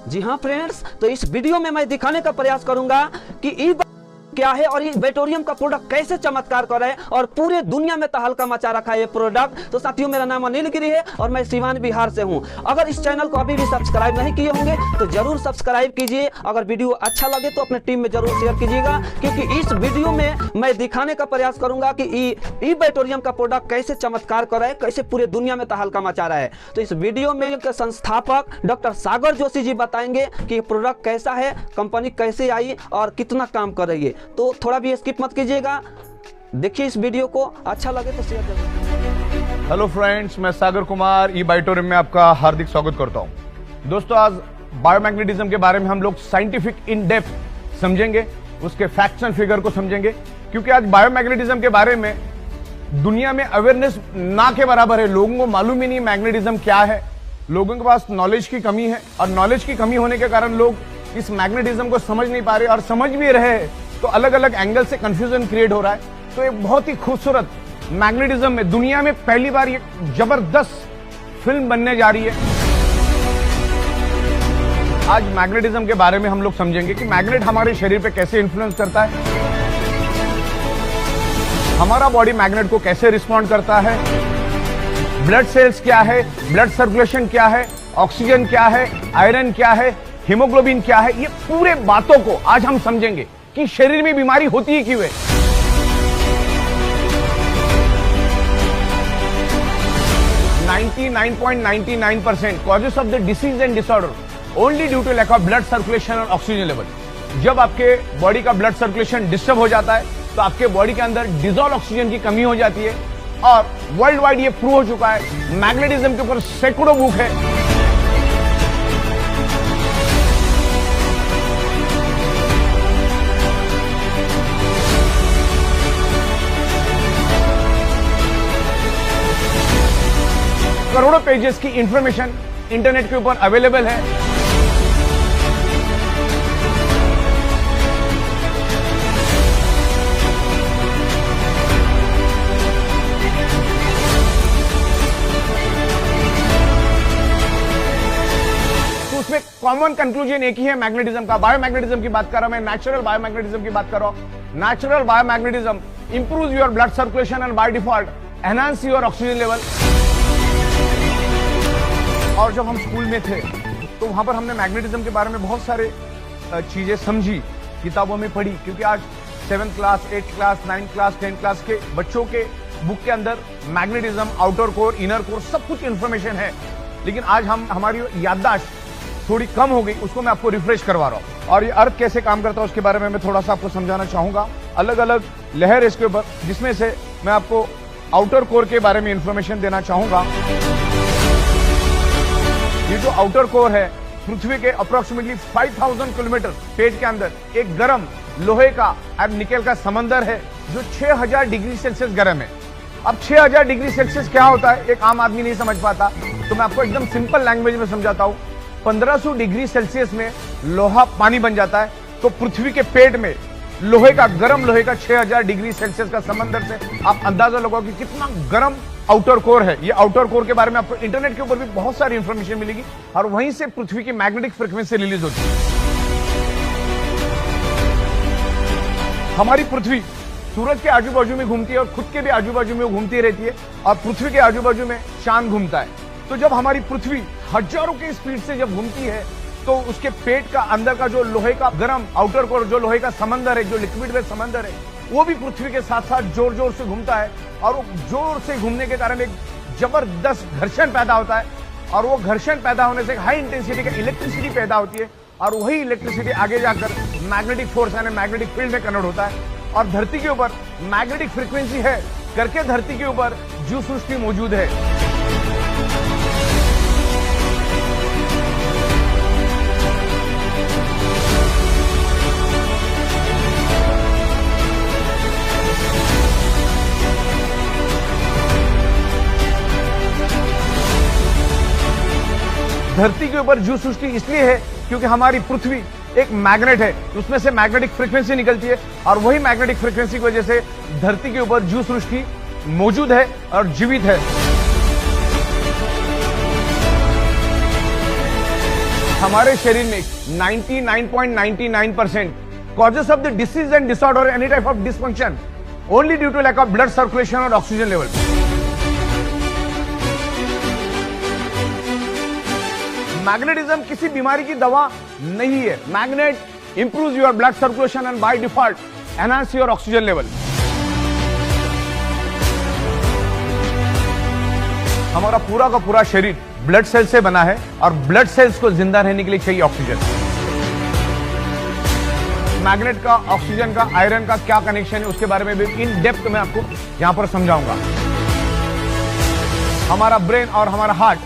जी हाँ फ्रेंड्स, तो इस वीडियो में मैं दिखाने का प्रयास करूंगा कि ई क्या है और ये बैटोरियम का प्रोडक्ट कैसे चमत्कार कर रहा है और पूरे दुनिया में तहलका मचा रखा है ये प्रोडक्ट। तो साथियों, मेरा नाम अनिल गिरी है और मैं सीवान बिहार से हूं। अगर इस चैनल को अभी भी सब्सक्राइब नहीं किए होंगे तो जरूर सब्सक्राइब कीजिए। अगर वीडियो अच्छा लगे तो अपने टीम में जरूर शेयर कीजिएगा, क्योंकि इस वीडियो में मैं दिखाने का प्रयास करूंगा कि ई बैटोरियम का प्रोडक्ट कैसे चमत्कार कर रहा है, कैसे पूरे दुनिया में तहलका मचा रहा है। तो इस वीडियो में संस्थापक डॉक्टर सागर जोशी जी बताएंगे कि प्रोडक्ट कैसा है, कंपनी कैसे आई और कितना काम कर रही है। तो थोड़ा भी स्किप मत कीजिएगा, देखिए इस वीडियो को, अच्छा लगे तो शेयर करिए। हेलो फ्रेंड्स, मैं सागर कुमार ई बैटोरियम में आपका हार्दिक स्वागत करता हूं। दोस्तों, आज बायोमैग्नेटिज्म के बारे में हम लोग साइंटिफिक इन डेप्थ समझेंगे, उसके फैक्ट्स एंड फिगर को समझेंगे, क्योंकि आज बायोमैग्नेटिज्म के बारे में दुनिया में अवेयरनेस ना के बराबर है। लोगों को मालूम ही नहीं मैग्नेटिज्म क्या है, लोगों के पास नॉलेज की कमी है और नॉलेज की कमी होने के कारण लोग इस मैग्नेटिज्म को समझ नहीं पा रहे, और समझ भी रहे तो अलग अलग एंगल से कंफ्यूजन क्रिएट हो रहा है। तो एक बहुत ही खूबसूरत मैग्नेटिज्म में दुनिया में पहली बार ये जबरदस्त फिल्म बनने जा रही है। आज मैग्नेटिज्म के बारे में हम लोग समझेंगे कि मैग्नेट हमारे शरीर पे कैसे इन्फ्लुएंस करता है, हमारा बॉडी मैग्नेट को कैसे रिस्पॉन्ड करता है, ब्लड सेल्स क्या है, ब्लड सर्कुलेशन क्या है, ऑक्सीजन क्या है, आयरन क्या है, हीमोग्लोबिन क्या है। ये पूरे बातों को आज हम समझेंगे कि शरीर में बीमारी होती है क्यों है। 99.99% causes of the disease and disorder only due to lack of blood circulation और ऑक्सीजन लेवल। जब आपके बॉडी का ब्लड सर्कुलेशन डिस्टर्ब हो जाता है तो आपके बॉडी के अंदर डिजोल्व ऑक्सीजन की कमी हो जाती है, और वर्ल्ड वाइड ये प्रूव हो चुका है। मैग्नेटिज्म के ऊपर सैकड़ों बुक है। करोड़ों पेजेस की इंफॉर्मेशन इंटरनेट के ऊपर अवेलेबल है। तो उसमें कॉमन कंक्लूजन एक ही है मैग्नेटिज्म का। बायोमैग्नेटिज्म की बात कर रहा हूं मैं, नेचुरल बायोमैग्नेटिज्म की बात कर रहा हूं। Natural biomagnetism improves your blood circulation and by default enhance your oxygen level. और जब हम स्कूल में थे तो वहां पर हमने मैग्नेटिज्म के बारे में बहुत सारे चीजें समझी, किताबों में पढ़ी, क्योंकि आज 7th class, 8th class, 9th class, 10th class के बच्चों के बुक के अंदर magnetism, outer core, inner core, सब कुछ इंफॉर्मेशन है। लेकिन आज हमारी याददाश्त थोड़ी कम हो गई, उसको मैं आपको रिफ्रेश करवा रहा हूं। और ये अर्थ कैसे काम करता है उसके बारे में मैं थोड़ा सा आपको समझाना चाहूंगा। अलग अलग लहर इसके ऊपर, जिसमें से मैं आपको आउटर कोर के बारे में इंफॉर्मेशन देना चाहूंगा। ये जो आउटर कोर है, पृथ्वी के अप्रोक्सीमेटली 5000 किलोमीटर पेट के अंदर एक गर्म लोहे का और निकेल का समंदर है जो 6000 डिग्री सेल्सियस गर्म है। अब 6000 डिग्री सेल्सियस क्या होता है एक आम आदमी नहीं समझ पाता, तो मैं आपको एकदम सिंपल लैंग्वेज में समझाता हूं। 1500 डिग्री सेल्सियस में लोहा पानी बन जाता है, तो पृथ्वी के पेट में लोहे का, गर्म लोहे का 6000 डिग्री सेल्सियस का समंदर से आप अंदाजा लगाओ कि कितना गर्म आउटर कोर है। ये आउटर कोर के बारे में आपको इंटरनेट के ऊपर भी बहुत सारी इंफॉर्मेशन मिलेगी, और वहीं से पृथ्वी की मैग्नेटिक फ्रीक्वेंसी रिलीज होती है। हमारी पृथ्वी सूरज के आजू बाजू में घूमती है और खुद के भी आजू बाजू में घूमती रहती है, और पृथ्वी के आजू बाजू में चांद घूमता है। तो जब हमारी पृथ्वी हजारों की स्पीड से जब घूमती है तो उसके पेट का अंदर का जो लोहे का गर्म आउटर कोर, जो लोहे का समंदर है, जो लिक्विड वेज समंदर है, वो भी पृथ्वी के साथ साथ जोर जोर से घूमता है, और वो जोर से घूमने के कारण एक जबरदस्त घर्षण पैदा होता है, और वो घर्षण पैदा होने से हाई इंटेंसिटी का इलेक्ट्रिसिटी पैदा होती है, और वही इलेक्ट्रिसिटी आगे जाकर मैग्नेटिक फोर्स यानी मैग्नेटिक फील्ड में कन्वर्ट होता है। और धरती के ऊपर मैग्नेटिक फ्रीक्वेंसी है करके धरती के ऊपर जीव सृष्टि मौजूद है। धरती के ऊपर जीव सृष्टि इसलिए है क्योंकि हमारी पृथ्वी एक मैग्नेट है, उसमें से मैग्नेटिक फ्रीक्वेंसी निकलती है, और वही मैग्नेटिक फ्रीक्वेंसी की वजह से धरती के ऊपर जीव सृष्टि मौजूद है और जीवित है। हमारे शरीर में 99.99% causes of the disease and disorder, any type of dysfunction, only due to lack of blood circulation or oxygen level. Magnetism किसी बीमारी की दवा नहीं है. Magnet improves your blood circulation and by default enhance your oxygen level. हमारा पूरा का पूरा शरीर ब्लड सेल से बना है और ब्लड सेल्स को जिंदा रहने के लिए चाहिए ऑक्सीजन. मैग्नेट का, ऑक्सीजन का, आयरन का क्या कनेक्शन है उसके बारे में भी इन डेप्थ में आपको यहां पर समझाऊंगा. हमारा ब्रेन और हमारा heart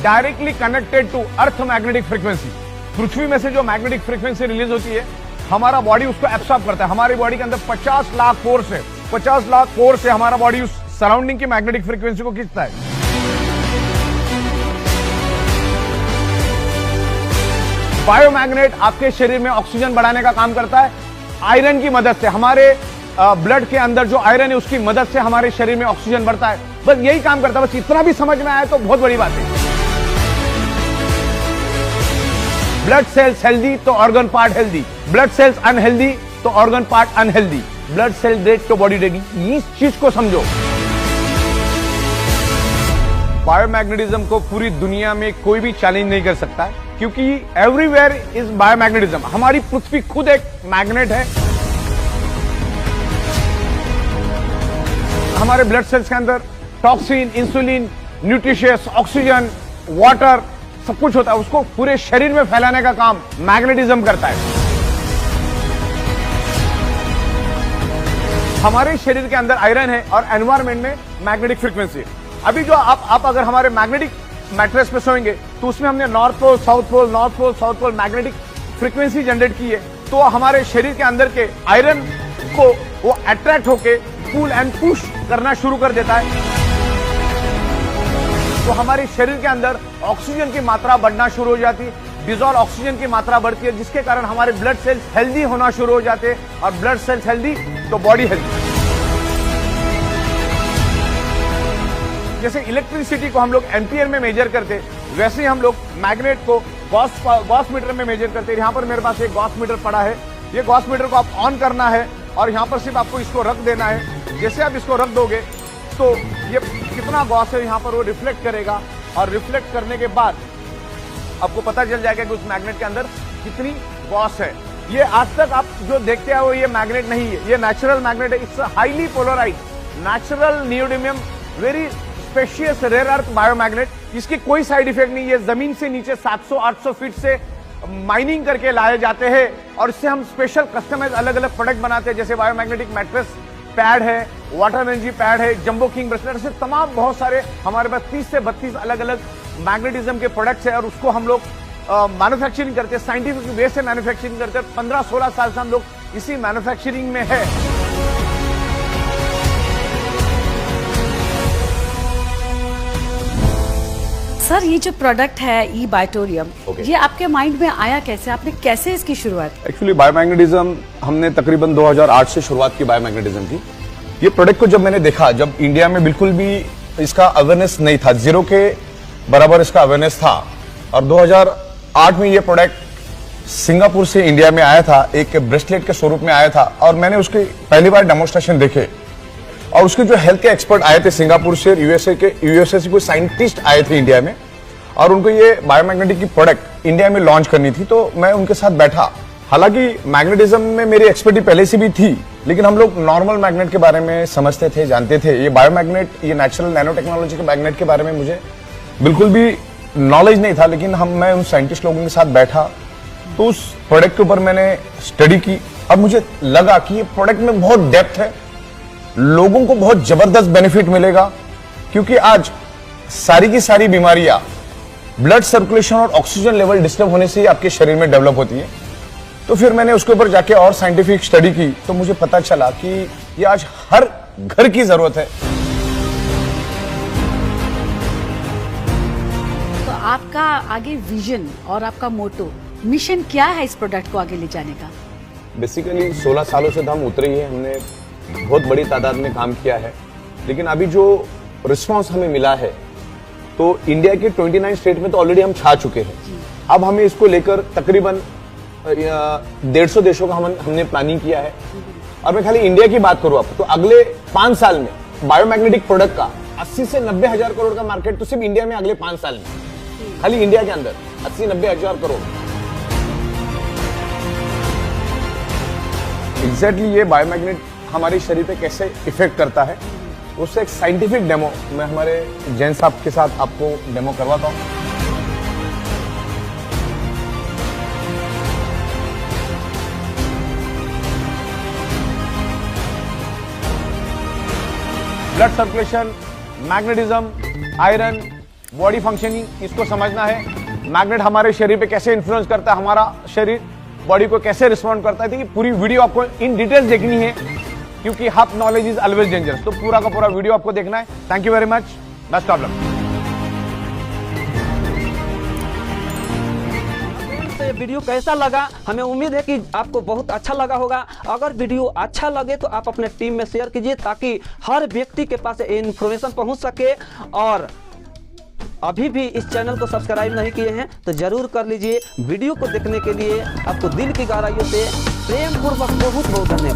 directly connected to earth magnetic frequency. पृथ्वी में से जो मैग्नेटिक फ्रीक्वेंसी रिलीज होती है हमारा बॉडी उसको एब्सॉर्ब करता है. हमारी बॉडी के अंदर 50 लाख कोर्स है. 50 लाख कोर्स से हमारा बॉडी उस सराउंडिंग की मैग्नेटिक फ्रीक्वेंसी को खींचता है. बायोमैग्नेट आपके शरीर में ऑक्सीजन बढ़ाने का काम करता है. आयरन की मदद से, हमारे ब्लड के अंदर जो आयरन है उसकी मदद से हमारे शरीर में ऑक्सीजन बढ़ता है. बस यही काम करता है. बस इतना भी समझ में आया तो बहुत बड़ी बात है. ब्लड सेल्स हेल्दी तो organ part healthy. Blood cells unhealthy तो organ part unhealthy. Blood cell dead तो बॉडी डेड. इस चीज को समझो. बायोमैग्नेटिज्म को पूरी दुनिया में कोई भी चैलेंज नहीं कर सकता है क्योंकि एवरीवेयर इज बायोमैग्नेटिज्म. हमारी पृथ्वी खुद एक मैग्नेट है. हमारे ब्लड सेल्स के अंदर toxin, insulin, nutritious, oxygen, water सब कुछ होता है. उसको पूरे शरीर में फैलाने का काम मैग्नेटिज्म करता है. हमारे शरीर के अंदर आयरन है और एनवायरमेंट में मैग्नेटिक फ्रीक्वेंसी है. अभी जो आप अगर हमारे मैग्नेटिक मैट्रेस पे सोएंगे तो उसमें हमने north pole, south pole, north pole, south pole magnetic frequency generate की है. तो हमारे शरीर के अंदर के आयरन को वो अट्रैक्ट होके पुल एंड पुश करना शुरू कर देता है. तो हमारे शरीर के अंदर ऑक्सीजन की मात्रा बढ़ना शुरू हो जाती है. डिजॉल्व ऑक्सीजन की मात्रा बढ़ती है जिसके कारण हमारे ब्लड सेल्स हेल्दी होना शुरू हो जाते हैं और ब्लड सेल्स हेल्दी तो बॉडी हेल्दी. जैसे इलेक्ट्रिसिटी को हम लोग एम्पियर में मेजर करते वैसे ही हम लोग मैग्नेट को गॉस मीटर में मेजर करते हैं. यहां पर मेरे पास एक गॉस मीटर पड़ा है. ये गॉस मीटर को आप ऑन करना है और यहां पर सिर्फ आपको इसको रख देना है. जैसे आप इसको रख दोगे तो ये कितना गॉस है यहां पर वो रिफ्लेक्ट करेगा और रिफ्लेक्ट करने के बाद आपको पता चल जाएगा कि उस मैग्नेट के अंदर कितनी गॉस है. ये आज तक आप जो देखते हैं वो ये मैग्नेट नहीं है. ये नेचुरल मैग्नेट है. It's highly polarised natural neodymium very specious rare earth biomagnet. इसकी कोई साइड इफेक्ट नहीं है. जमीन से नीचे 700-800 फीट से माइनिंग करके लाए जाते हैं और इससे हम स्पेशल कस्टमाइज अलग अलग प्रोडक्ट बनाते हैं. जैसे बायोमैग्नेटिक मैट्रेस पैड है, वाटर एनर्जी पैड है, जंबो किंग ब्रेसलेट से तमाम बहुत सारे हमारे पास 30 से 32 अलग अलग मैग्नेटिज्म के प्रोडक्ट्स है और उसको हम लोग मैन्युफैक्चरिंग करते हैं. साइंटिफिक वे से मैन्युफैक्चरिंग करते हैं. 15-16 साल से हम लोग इसी मैन्युफैक्चरिंग में है. सर ये जो प्रोडक्ट है ई बायोटोरियम, ये आपके माइंड में आया कैसे? आपने कैसे इसकी शुरुआत? एक्चुअली बायोमैग्नेटिज्म हमने तकरीबन 2008 से शुरुआत की बायोमैग्नेटिज्म की. ये प्रोडक्ट को जब मैंने देखा, जब इंडिया में बिल्कुल भी इसका अवेयरनेस नहीं था, जीरो के बराबर इसका अवेयरनेस था और 2008 में ये प्रोडक्ट सिंगापुर से इंडिया में आया था. एक ब्रेसलेट के स्वरूप में आया था और मैंने उसके पहली बार डेमोन्स्ट्रेशन देखे और उसके जो हेल्थ के एक्सपर्ट आए थे सिंगापुर से, यूएसए से कोई साइंटिस्ट आए थे इंडिया में और उनको ये बायोमैग्नेटिक की प्रोडक्ट इंडिया में लॉन्च करनी थी. तो मैं उनके साथ बैठा. हालांकि मैग्नेटिज्म में मेरी एक्सपर्टी पहले से भी थी लेकिन हम लोग नॉर्मल मैग्नेट के बारे में समझते थे, जानते थे. ये बायोमैग्नेट, ये नेचुरल नैनो टेक्नोलॉजी के मैग्नेट के बारे में मुझे बिल्कुल भी नॉलेज नहीं था. लेकिन मैं उन साइंटिस्ट लोगों के साथ बैठा तो उस प्रोडक्ट के ऊपर मैंने स्टडी की. अब मुझे लगा कि ये प्रोडक्ट में बहुत डेप्थ है, लोगों को बहुत जबरदस्त बेनिफिट मिलेगा क्योंकि आज सारी की सारी बीमारियां ब्लड सर्कुलेशन और ऑक्सीजन लेवल डिस्टर्ब होने से ही आपके शरीर में डेवलप होती है. तो फिर मैंने उसके ऊपर जाके और साइंटिफिक स्टडी की तो मुझे पता चला कि ये आज हर घर की जरूरत है. तो आपका आगे विजन और आपका मोटो, मिशन क्या है इस प्रोडक्ट को आगे ले जाने का? बेसिकली 16 सालों से हम उतरे ही हैं. हमने बहुत बड़ी तादाद में काम किया है लेकिन अभी जो रिस्पांस हमें मिला है तो इंडिया के 29 स्टेट में तो ऑलरेडी हम छा चुके हैं अब हमें इसको लेकर तकरीबन 150 देशों का हमने प्लानिंग किया है। और मैं खाली इंडिया की बात करूं आपको तो अगले 5 साल में बायोमैग्नेटिक प्रोडक्ट का 80 से 90 हजार करोड़ का मार्केट तो सिर्फ इंडिया में अगले 5 साल में, खाली इंडिया के अंदर 80-90 हजार करोड़। एग्जैक्टली ये बायोमैग्नेट हमारे शरीर पे कैसे इफेक्ट करता है उससे एक साइंटिफिक डेमो मैं हमारे जैन साहब के साथ आपको डेमो करवाता हूं। Blood circulation, magnetism, iron, body functioning, इसको समझना है। मैग्नेट हमारे शरीर पे कैसे इन्फ्लुएंस करता है, हमारा शरीर बॉडी को कैसे रिस्पॉन्ड करता है। देखिए पूरी वीडियो आपको इन डिटेल्स देखनी है क्योंकि half knowledge is always dangerous. तो पूरा का पूरा वीडियो आपको देखना है। Thank you very much, best of luck. ये वीडियो कैसा लगा, हमें उम्मीद है कि आपको बहुत अच्छा लगा होगा। अगर वीडियो अच्छा लगे तो आप अपने टीम में शेयर कीजिए ताकि हर व्यक्ति के पास ये इन्फॉर्मेशन पहुंच सके। और अभी भी इस चैनल को सब्सक्राइब नहीं किए हैं तो जरूर कर लीजिए। वीडियो को देखने के लिए आपको दिल की गहराइयों से प्रेम पूर्वक बहुत बहुत धन्यवाद।